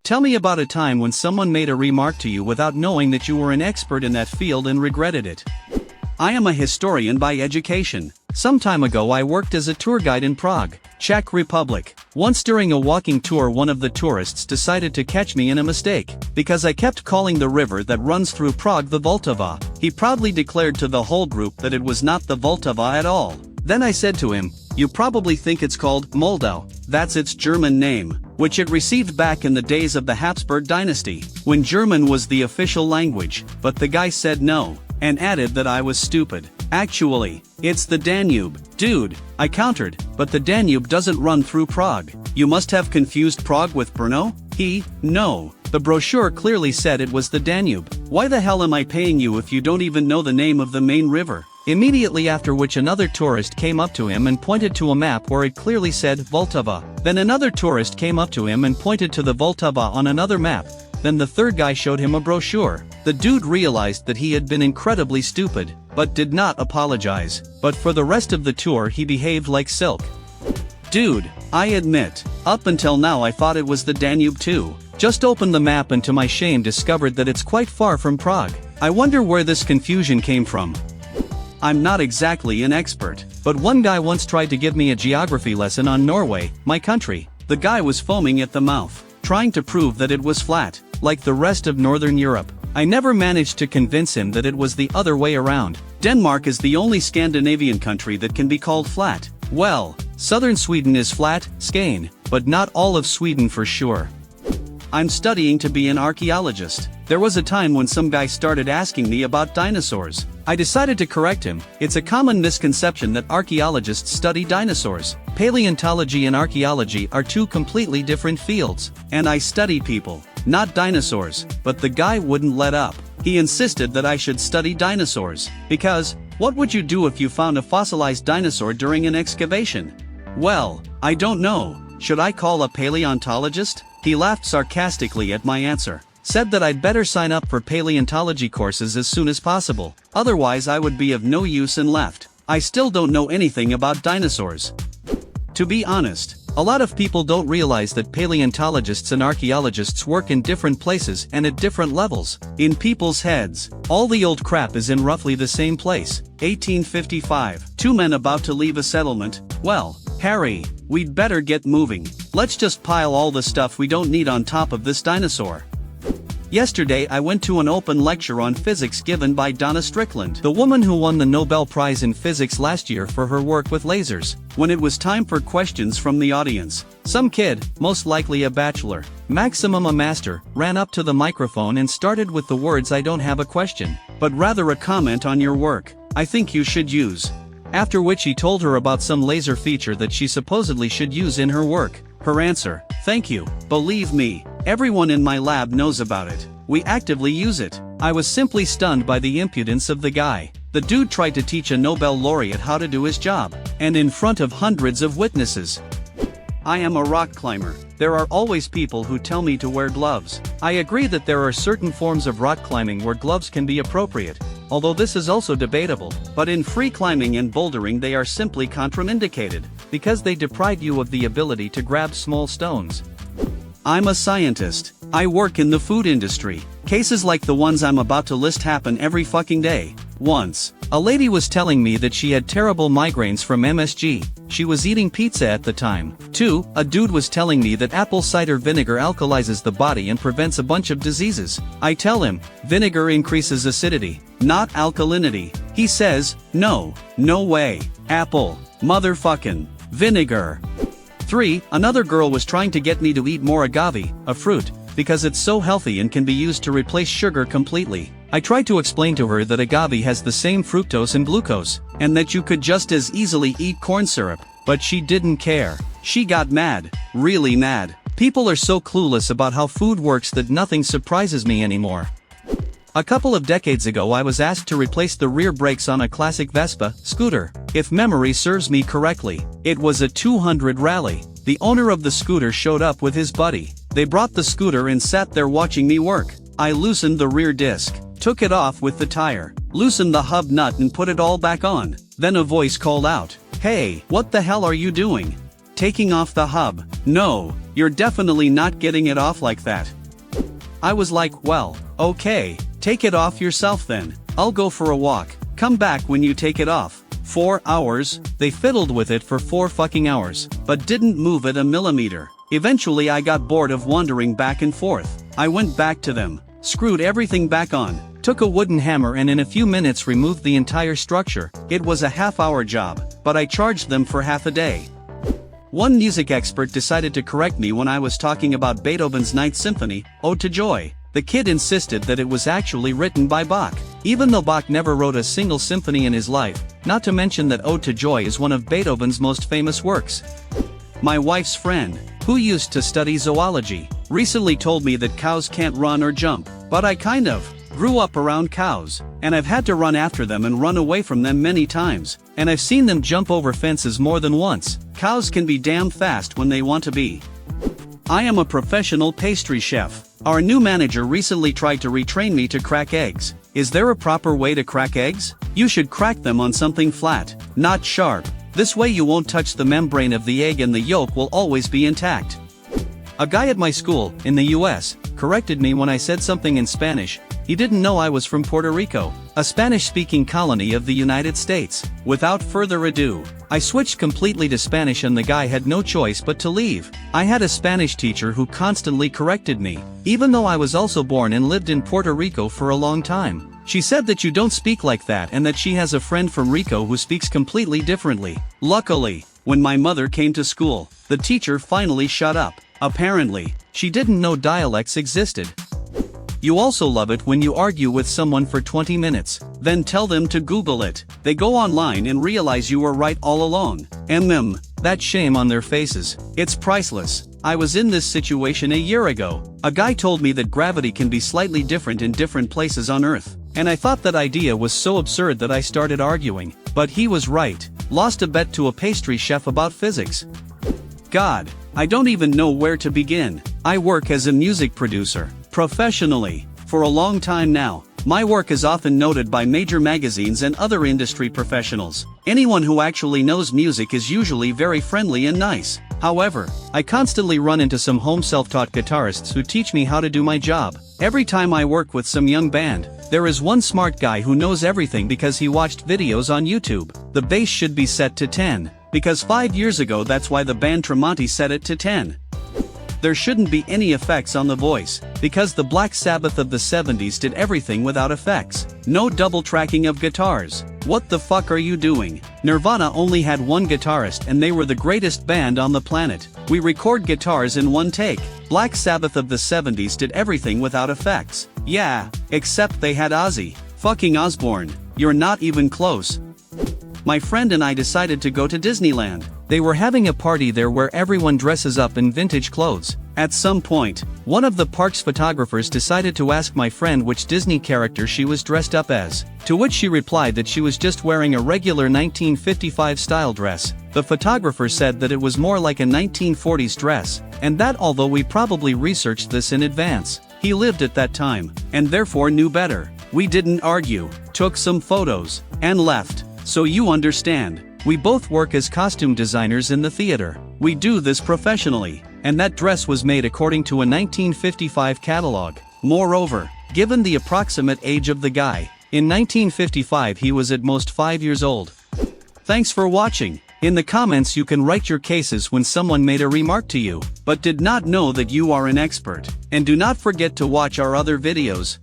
Tell me about a time when someone made a remark to you without knowing that you were an expert in that field and regretted it. I am a historian by education. Some time ago I worked as a tour guide in Prague, Czech Republic. Once during a walking tour one of the tourists decided to catch me in a mistake, because I kept calling the river that runs through Prague the Vltava. He proudly declared to the whole group that it was not the Vltava at all. Then I said to him, "You probably think it's called Moldau, that's its German name, which it received back in the days of the Habsburg dynasty, when German was the official language." But the guy said no, and added that I was stupid. "Actually, it's the Danube, dude," I countered, "but the Danube doesn't run through Prague. You must have confused Prague with Brno?" No. The brochure clearly said it was the Danube. "Why the hell am I paying you if you don't even know the name of the main river?" Immediately after which another tourist came up to him and pointed to a map where it clearly said Vltava. Then another tourist came up to him and pointed to the Vltava on another map. Then the third guy showed him a brochure. The dude realized that he had been incredibly stupid, but did not apologize. But for the rest of the tour he behaved like silk. Dude, I admit, up until now I thought it was the Danube too. Just opened the map and to my shame discovered that it's quite far from Prague. I wonder where this confusion came from. I'm not exactly an expert, but one guy once tried to give me a geography lesson on Norway, my country. The guy was foaming at the mouth, trying to prove that it was flat, like the rest of Northern Europe. I never managed to convince him that it was the other way around. Denmark is the only Scandinavian country that can be called flat. Well, southern Sweden is flat, Skane, but not all of Sweden for sure. I'm studying to be an archaeologist. There was a time when some guy started asking me about dinosaurs. I decided to correct him. It's a common misconception that archaeologists study dinosaurs. Paleontology and archaeology are two completely different fields. And I study people, not dinosaurs. But the guy wouldn't let up. He insisted that I should study dinosaurs. Because, what would you do if you found a fossilized dinosaur during an excavation? Well, I don't know. Should I call a paleontologist? He laughed sarcastically at my answer. Said that I'd better sign up for paleontology courses as soon as possible. Otherwise I would be of no use and left. I still don't know anything about dinosaurs. To be honest, a lot of people don't realize that paleontologists and archaeologists work in different places and at different levels. In people's heads, all the old crap is in roughly the same place. 1855. Two men about to leave a settlement. Well, Harry, we'd better get moving. Let's just pile all the stuff we don't need on top of this dinosaur. Yesterday I went to an open lecture on physics given by Donna Strickland, the woman who won the Nobel Prize in Physics last year for her work with lasers. When it was time for questions from the audience, some kid, most likely a bachelor, maximum a master, ran up to the microphone and started with the words, "I don't have a question, but rather a comment on your work. I think you should use." After which he told her about some laser feature that she supposedly should use in her work. Her answer, "Thank you. Believe me, everyone in my lab knows about it. We actively use it." I was simply stunned by the impudence of the guy. The dude tried to teach a Nobel laureate how to do his job, and in front of hundreds of witnesses. I am a rock climber. There are always people who tell me to wear gloves. I agree that there are certain forms of rock climbing where gloves can be appropriate, although this is also debatable, but in free climbing and bouldering they are simply contraindicated, because they deprive you of the ability to grab small stones. I'm a scientist. I work in the food industry. Cases like the ones I'm about to list happen every fucking day. Once, a lady was telling me that she had terrible migraines from MSG. She was eating pizza at the time. 2, a dude was telling me that apple cider vinegar alkalizes the body and prevents a bunch of diseases. I tell him, vinegar increases acidity, not alkalinity. He says, no way. Apple, motherfucking, vinegar. 3, another girl was trying to get me to eat more agave, a fruit, because it's so healthy and can be used to replace sugar completely. I tried to explain to her that agave has the same fructose and glucose, and that you could just as easily eat corn syrup, but she didn't care. She got mad, really mad. People are so clueless about how food works that nothing surprises me anymore. A couple of decades ago I was asked to replace the rear brakes on a classic Vespa scooter. If memory serves me correctly, it was a 200 rally. The owner of the scooter showed up with his buddy. They brought the scooter and sat there watching me work. I loosened the rear disc, took it off with the tire, loosened the hub nut and put it all back on. Then a voice called out, "Hey, what the hell are you doing?" Taking off the hub. No, you're definitely not getting it off like that. I was like, well, okay, take it off yourself then. I'll go for a walk. Come back when you take it off. 4 hours, they fiddled with it for 4 fucking hours, but didn't move it a millimeter. Eventually I got bored of wandering back and forth. I went back to them, screwed everything back on, took a wooden hammer and in a few minutes removed the entire structure. It was a half-hour job, but I charged them for half a day. One music expert decided to correct me when I was talking about Beethoven's Ninth Symphony, Ode to Joy. The kid insisted that it was actually written by Bach, even though Bach never wrote a single symphony in his life, not to mention that Ode to Joy is one of Beethoven's most famous works. My wife's friend, who used to study zoology, recently told me that cows can't run or jump, but I kind of grew up around cows, and I've had to run after them and run away from them many times, and I've seen them jump over fences more than once. Cows can be damn fast when they want to be. I am a professional pastry chef. Our new manager recently tried to retrain me to crack eggs. Is there a proper way to crack eggs? You should crack them on something flat, not sharp. This way you won't touch the membrane of the egg and the yolk will always be intact. A guy at my school, in the US, corrected me when I said something in Spanish. He didn't know I was from Puerto Rico, a Spanish-speaking colony of the United States. Without further ado, I switched completely to Spanish and the guy had no choice but to leave. I had a Spanish teacher who constantly corrected me, even though I was also born and lived in Puerto Rico for a long time. She said that you don't speak like that and that she has a friend from Rico who speaks completely differently. Luckily, when my mother came to school, the teacher finally shut up. Apparently, she didn't know dialects existed. You also love it when you argue with someone for 20 minutes, then tell them to Google it. They go online and realize you were right all along. That shame on their faces. It's priceless. I was in this situation a year ago. A guy told me that gravity can be slightly different in different places on Earth, and I thought that idea was so absurd that I started arguing. But he was right. Lost a bet to a pastry chef about physics. God, I don't even know where to begin. I work as a music producer, professionally, for a long time now. My work is often noted by major magazines and other industry professionals. Anyone who actually knows music is usually very friendly and nice. However, I constantly run into some home self-taught guitarists who teach me how to do my job. Every time I work with some young band, there is one smart guy who knows everything because he watched videos on YouTube. The bass should be set to 10. Because 5 years ago that's why the band Tremonti set it to 10. There shouldn't be any effects on the voice, because the Black Sabbath of the 70s did everything without effects. No double tracking of guitars. What the fuck are you doing? Nirvana only had one guitarist and they were the greatest band on the planet. We record guitars in one take. Black Sabbath of the 70s did everything without effects. Yeah, except they had Ozzy fucking Osbourne. You're not even close. My friend and I decided to go to Disneyland. They were having a party there where everyone dresses up in vintage clothes. At some point, one of the park's photographers decided to ask my friend which Disney character she was dressed up as, to which she replied that she was just wearing a regular 1955 style dress. The photographer said that it was more like a 1940s dress, and that although we probably researched this in advance, he lived at that time, and therefore knew better. We didn't argue, took some photos, and left. So you understand, we both work as costume designers in the theater. We do this professionally, and that dress was made according to a 1955 catalog. Moreover, given the approximate age of the guy, in 1955 he was at most 5 years old. Thanks for watching. In the comments you can write your cases when someone made a remark to you, but did not know that you are an expert. And do not forget to watch our other videos.